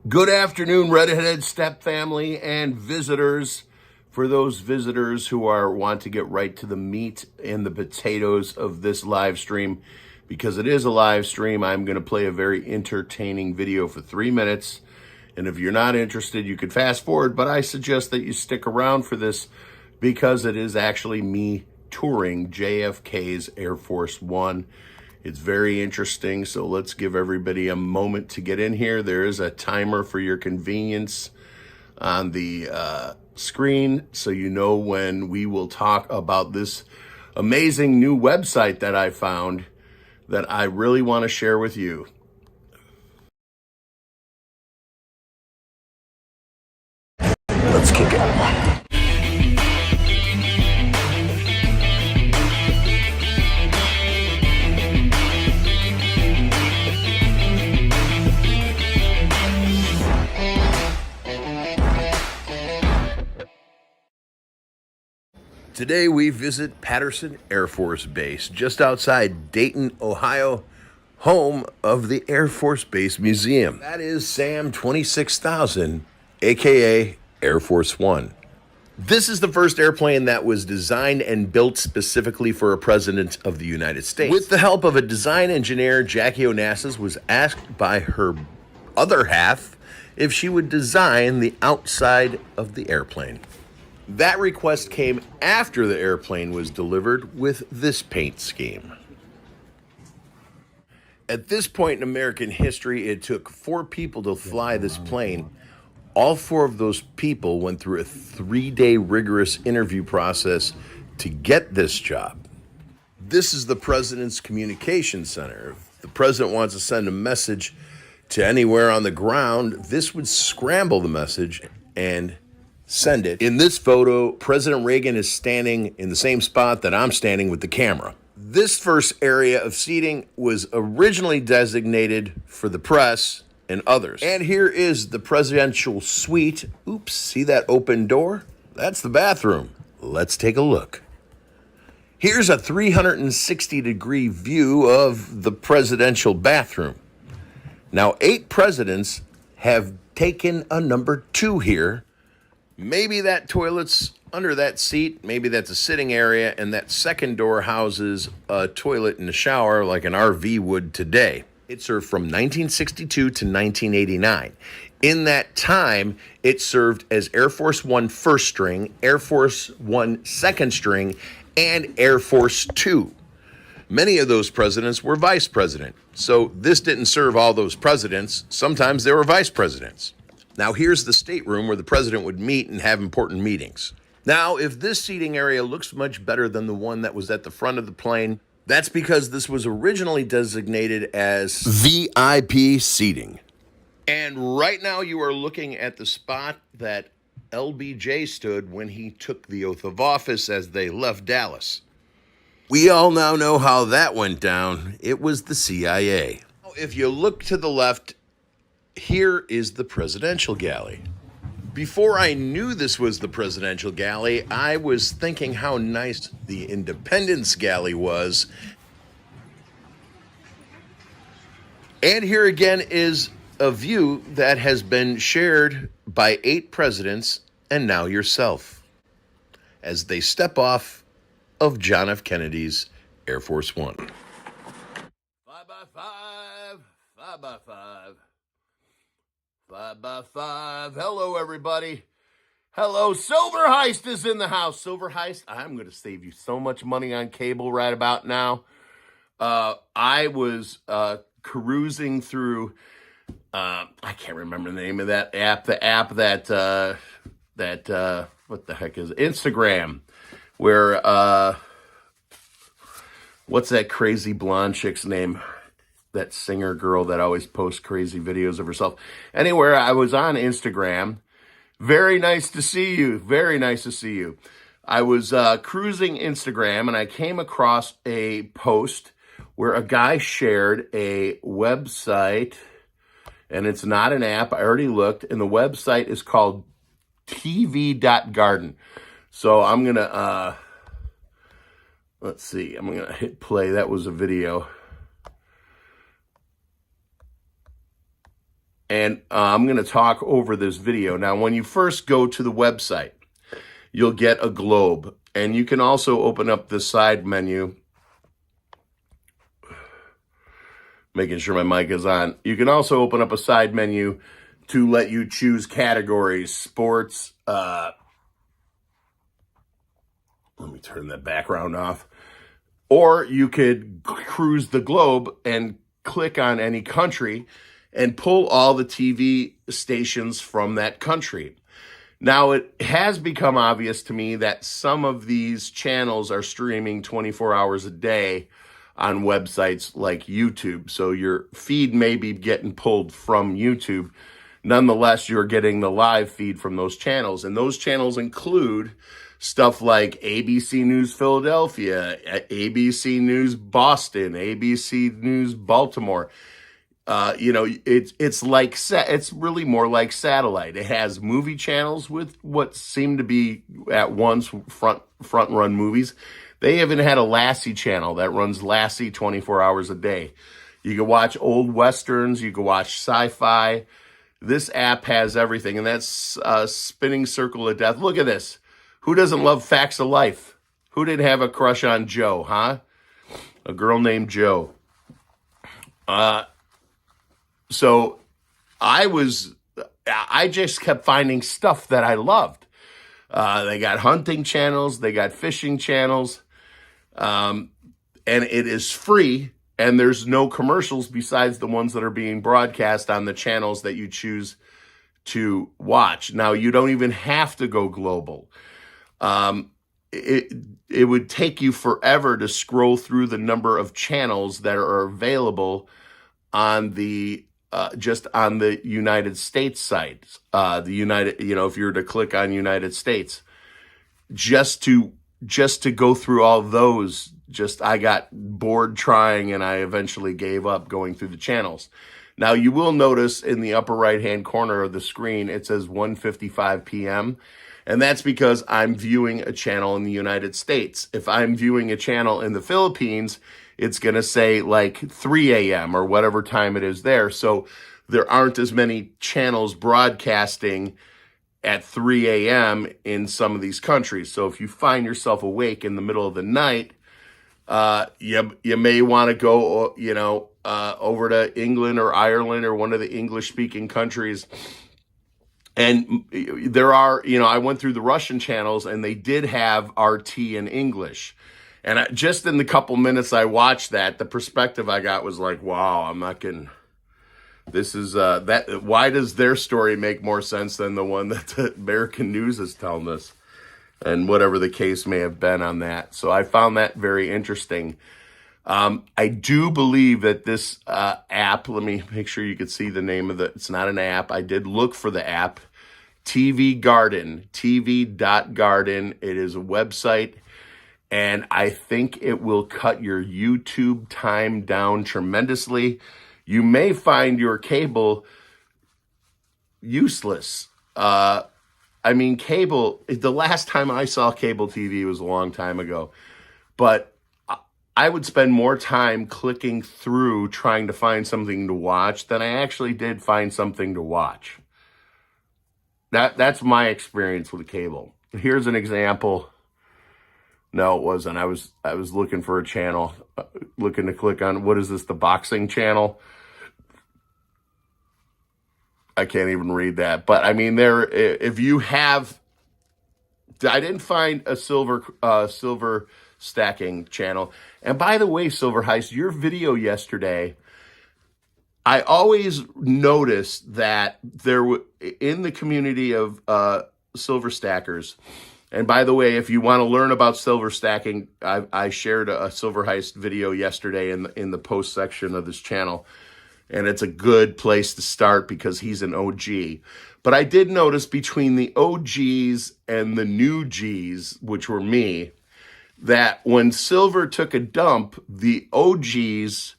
Good afternoon, Redheaded Step family and visitors. For those visitors who want to get right to the meat and the potatoes of this live stream, because it is a live stream, I'm going to play a very entertaining video for 3 minutes. And if you're not interested, you could fast forward, but I suggest that you stick around for this because it is actually me touring JFK's Air Force One. It's very interesting, so let's give everybody a moment to get in here. There is a timer for your convenience on the screen, so you know when we will talk about this amazing new website that I found that I really want to share with you. Let's kick it. Today we visit Patterson Air Force Base, just outside Dayton, Ohio, home of the Air Force Base Museum. That is SAM 26000, aka Air Force One. This is the first airplane that was designed and built specifically for a president of the United States. With the help of a design engineer, Jackie Onassis was asked by her other half if she would design the outside of the airplane. That request came after the airplane was delivered with this paint scheme. At this point in American history, it took 4 people to fly this plane. All 4 of those people went through a 3-day rigorous interview process to get this job. This is the President's Communication Center. If the President wants to send a message to anywhere on the ground, this would scramble the message and send it. In this photo, President Reagan is standing in the same spot that I'm standing with the camera. This first area of seating was originally designated for the press and others. And here is the presidential suite. Oops, see that open door? That's the bathroom. Let's take a look. Here's a 360-degree view of the presidential bathroom. Now, 8 presidents have taken a number 2 here. Maybe that toilet's under that seat, maybe that's a sitting area, and that second door houses a toilet and a shower like an RV would today. It served from 1962 to 1989. In that time, it served as Air Force One first string, Air Force One second string, and Air Force Two. Many of those presidents were vice president, so this didn't serve all those presidents. Sometimes they were vice presidents. Now here's the stateroom where the president would meet and have important meetings. Now, if this seating area looks much better than the one that was at the front of the plane, that's because this was originally designated as VIP seating. And right now you are looking at the spot that LBJ stood when he took the oath of office as they left Dallas. We all now know how that went down. It was the CIA. If you look to the left, here is the presidential galley. Before I knew this was the presidential galley, I was thinking how nice the Independence galley was. And here again is a view that has been shared by 8 presidents and now yourself as they step off of John F. Kennedy's Air Force One. 5x5, 5x5. 5x5. Hello, everybody. Hello, Silver Heist is in the house. Silver Heist, I'm going to save you so much money on cable right about now. I was cruising through, I can't remember the name of that app. The app that what the heck is it? Instagram, where, what's that crazy blonde chick's name? That singer girl that always posts crazy videos of herself. Anyway, I was on Instagram. Very nice to see you. Very nice to see you. I was cruising Instagram and I came across a post where a guy shared a website, and it's not an app. I already looked, and the website is called TV.garden. So I'm going to, let's see. I'm going to hit play. That was a video. And I'm going to talk over this video. Now, when you first go to the website, you'll get a globe. And you can also open up the side menu, making sure my mic is on. You can also open up a side menu to let you choose categories, sports. Let me turn that background off. Or you could cruise the globe and click on any country and pull all the TV stations from that country. Now, it has become obvious to me that some of these channels are streaming 24 hours a day on websites like YouTube. So your feed may be getting pulled from YouTube. Nonetheless, you're getting the live feed from those channels. And those channels include stuff like ABC News Philadelphia, ABC News Boston, ABC News Baltimore. It's really more like satellite. It has movie channels with what seem to be at once front run movies. They even had a Lassie channel that runs Lassie 24 hours a day. You can watch old westerns. You can watch sci-fi. This app has everything, and that's Spinning Circle of Death. Look at this. Who doesn't love Facts of Life? Who didn't have a crush on Joe, huh? A girl named Joe. So I just kept finding stuff that I loved. They got hunting channels, they got fishing channels, and it is free, and there's no commercials besides the ones that are being broadcast on the channels that you choose to watch. Now, you don't even have to go global. It would take you forever to scroll through the number of channels that are available on the just on the United States site, if you were to click on United States, just to go through all those, I got bored trying, and I eventually gave up going through the channels. Now, you will notice in the upper right-hand corner of the screen, it says 1:55 p.m., and that's because I'm viewing a channel in the United States. If I'm viewing a channel in the Philippines, it's going to say like 3 a.m. or whatever time it is there. So there aren't as many channels broadcasting at 3 a.m. in some of these countries. So if you find yourself awake in the middle of the night, you may want to go, over to England or Ireland or one of the English-speaking countries. And there are, I went through the Russian channels, and they did have RT in English. And just in the couple minutes I watched that, the perspective I got was like, wow, I'm not getting, this is, why does their story make more sense than the one that the American news is telling us? And whatever the case may have been on that. So I found that very interesting. I do believe that this app, let me make sure you could see the name of it's not an app. I did look for the app, TV.garden, TV.garden. It is a website. And I think it will cut your YouTube time down tremendously. You may find your cable useless. Cable, the last time I saw cable TV was a long time ago. But I would spend more time clicking through trying to find something to watch than I actually did find something to watch. That's my experience with cable. Here's an example. No, it wasn't. I was looking for a channel, looking to click on, what is this, the boxing channel? I can't even read that. But if you have, I didn't find a silver stacking channel. And by the way, Silver Heist, your video yesterday, I always noticed that there in the community of silver stackers. And by the way, if you want to learn about silver stacking, I shared a Silver Heist video yesterday in the post section of this channel. And it's a good place to start because he's an OG. But I did notice between the OGs and the new Gs, which were me, that when silver took a dump, the OGs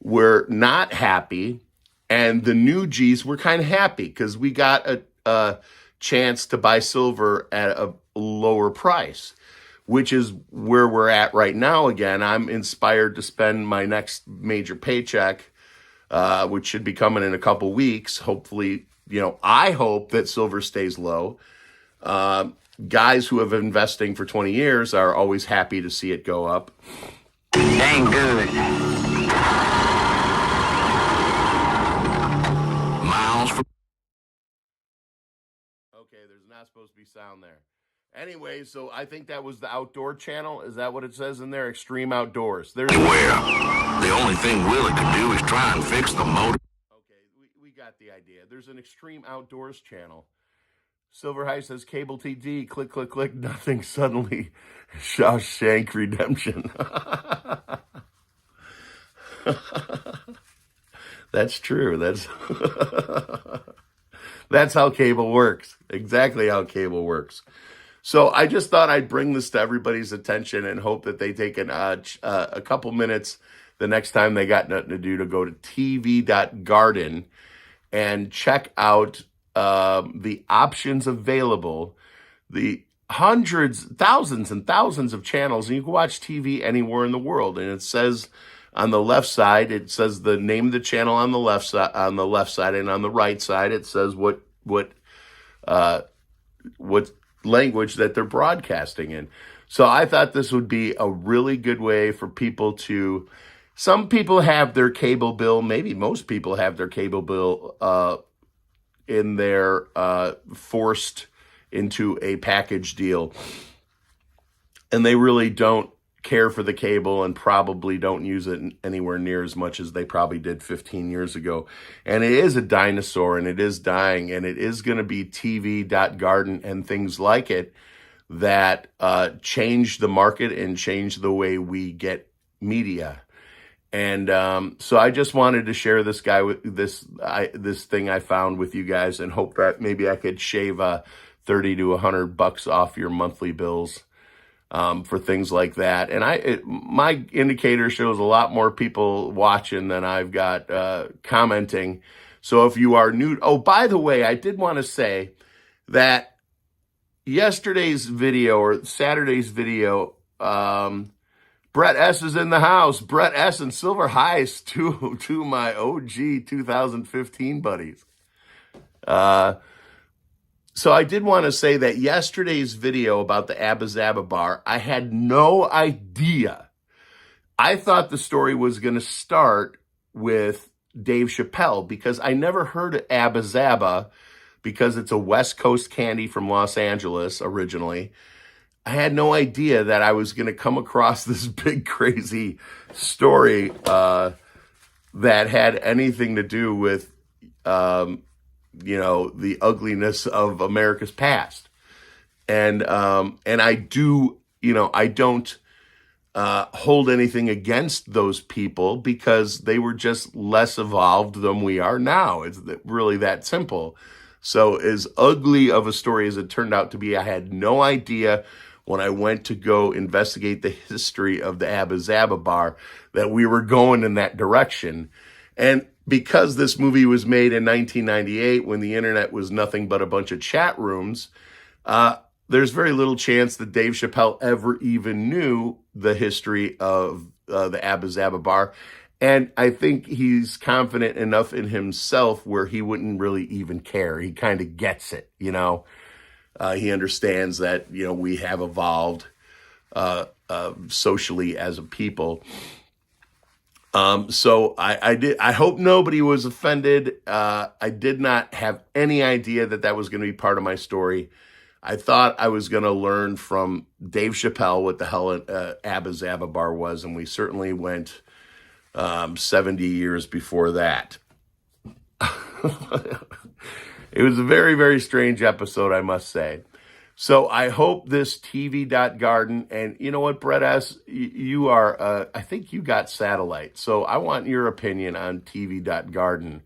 were not happy and the new Gs were kind of happy because we got a chance to buy silver at a lower price, which is where we're at right now. Again, I'm inspired to spend my next major paycheck which should be coming in a couple weeks. Hopefully, I hope that silver stays low. Uh, Guys who have been investing for 20 years are always happy to see it go up. Dang good. Miles from. Okay, there's not supposed to be sound there. Anyway, so I think that was the outdoor channel. Is that what it says in there? Extreme Outdoors. There's Where the only thing Willie could do is try and fix the motor. Okay, we got the idea. There's an Extreme Outdoors channel. Silver High says cable TD, click, click, click, nothing suddenly. Shawshank Redemption. That's true. That's how cable works. Exactly how cable works. So I just thought I'd bring this to everybody's attention and hope that they take a couple minutes the next time they got nothing to do to go to TV.garden and check out the options available, the hundreds, thousands and thousands of channels, and you can watch TV anywhere in the world. And it says on the left side, it says the name of the channel on the left side, and on the right side, it says what language that they're broadcasting in. So I thought this would be a really good way for people to. Some people have their cable bill, maybe most people have their cable bill in their forced into a package deal, and they really don't care for the cable and probably don't use it anywhere near as much as they probably did 15 years ago. And it is a dinosaur, and it is dying, and it is going to be TV.garden and things like it that change the market and change the way we get media. And so I just wanted to share this thing I found with you guys, and hope that maybe I could shave $30 to $100 off your monthly bills for things like that. And my indicator shows a lot more people watching than I've got commenting. So if you are new, oh, by the way, I did want to say that yesterday's video or Saturday's video, Brett S is in the house. Brett S and Silver Heist, two of my OG 2015 buddies. So I did want to say that yesterday's video about the Abba Zaba bar, I had no idea. I thought the story was going to start with Dave Chappelle, because I never heard of Abba Zaba, because it's a West Coast candy from Los Angeles originally. I had no idea that I was going to come across this big, crazy story that had anything to do with, the ugliness of America's past. And I do, I don't hold anything against those people, because they were just less evolved than we are now. It's really that simple. So as ugly of a story as it turned out to be, I had no idea when I went to go investigate the history of the Abba Zaba bar that we were going in that direction. And because this movie was made in 1998, when the internet was nothing but a bunch of chat rooms, there's very little chance that Dave Chappelle ever even knew the history of the Abba Zaba bar. And I think he's confident enough in himself where he wouldn't really even care. He kind of gets it, he understands that, we have evolved socially as a people. So I hope nobody was offended. I did not have any idea that was going to be part of my story. I thought I was going to learn from Dave Chappelle what the hell Abba Zaba bar was, and we certainly went 70 years before that. It was a very, very strange episode, I must say. So I hope this TV.garden, and you know what, Brett S., you are, I think you got satellite. So I want your opinion on TV.garden.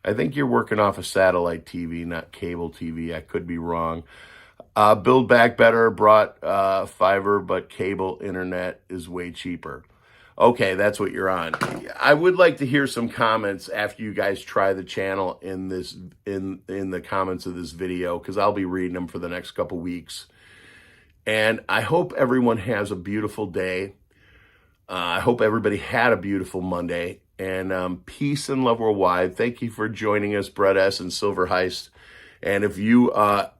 I think you're working off a satellite TV, not cable TV. I could be wrong. Build Back Better brought fiber, but cable internet is way cheaper. Okay, that's what you're on. I would like to hear some comments after you guys try the channel in the comments of this video, because I'll be reading them for the next couple weeks. And I hope everyone has a beautiful day. I hope everybody had a beautiful Monday. And peace and love worldwide. Thank you for joining us, Brett S. and Silver Heist. And if you are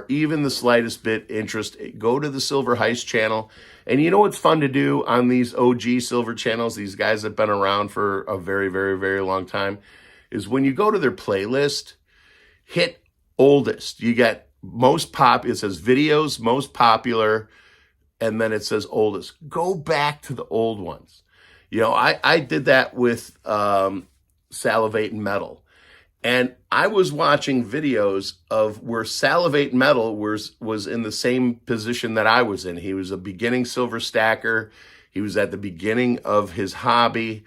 even the slightest bit interested, go to the Silver Heist channel. And you know what's fun to do on these OG Silver channels, these guys that have been around for a very, very, very long time, is when you go to their playlist, hit oldest. You get most pop, it says videos, most popular, and then it says oldest. Go back to the old ones. You know, I did that with Salivate and Metal. And I was watching videos of where Salivate Metal was in the same position that I was in. He was a beginning silver stacker. He was at the beginning of his hobby.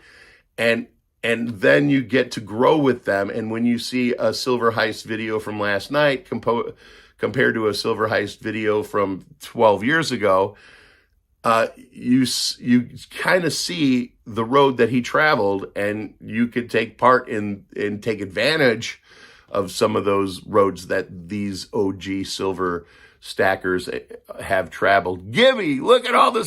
And then you get to grow with them. And when you see a Silver Heist video from last night compared to a Silver Heist video from 12 years ago, you kind of see the road that he traveled, and you could take part in take advantage of some of those roads that these OG silver stackers have traveled. Gibby, look at all we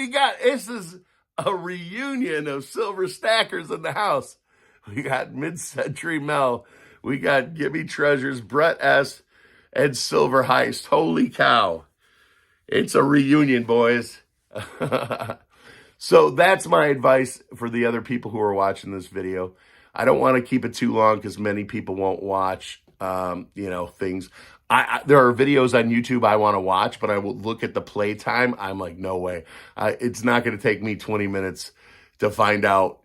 got. This is a reunion of silver stackers in the house. We got Mid-Century Mel, we got Gibby Treasures, Brett S., and Silver Heist. Holy cow. It's a reunion, boys. So that's my advice for the other people who are watching this video. I don't want to keep it too long because many people won't watch, things. There are videos on YouTube I want to watch, but I will look at the play time. I'm like, no way. It's not going to take me 20 minutes to find out,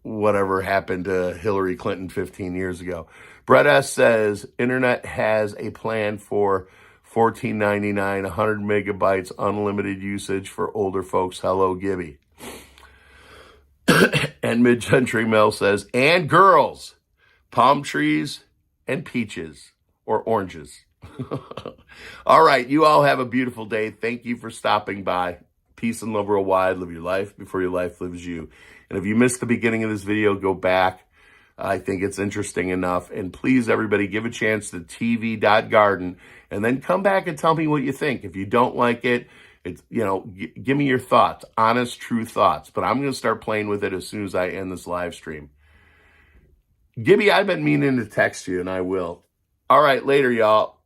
whatever happened to Hillary Clinton 15 years ago. Brett S. says, internet has a plan for $14.99, 100 megabytes, unlimited usage for older folks. Hello, Gibby. And Mid-Century Mel says, and girls, palm trees and peaches or oranges. All right, you all have a beautiful day. Thank you for stopping by. Peace and love worldwide. Live your life before your life lives you. And if you missed the beginning of this video, go back. I think it's interesting enough. And please, everybody, give a chance to TV.garden and then come back and tell me what you think. If you don't like it, give me your thoughts, honest, true thoughts. But I'm going to start playing with it as soon as I end this live stream. Gibby, I've been meaning to text you, and I will. All right, later, y'all.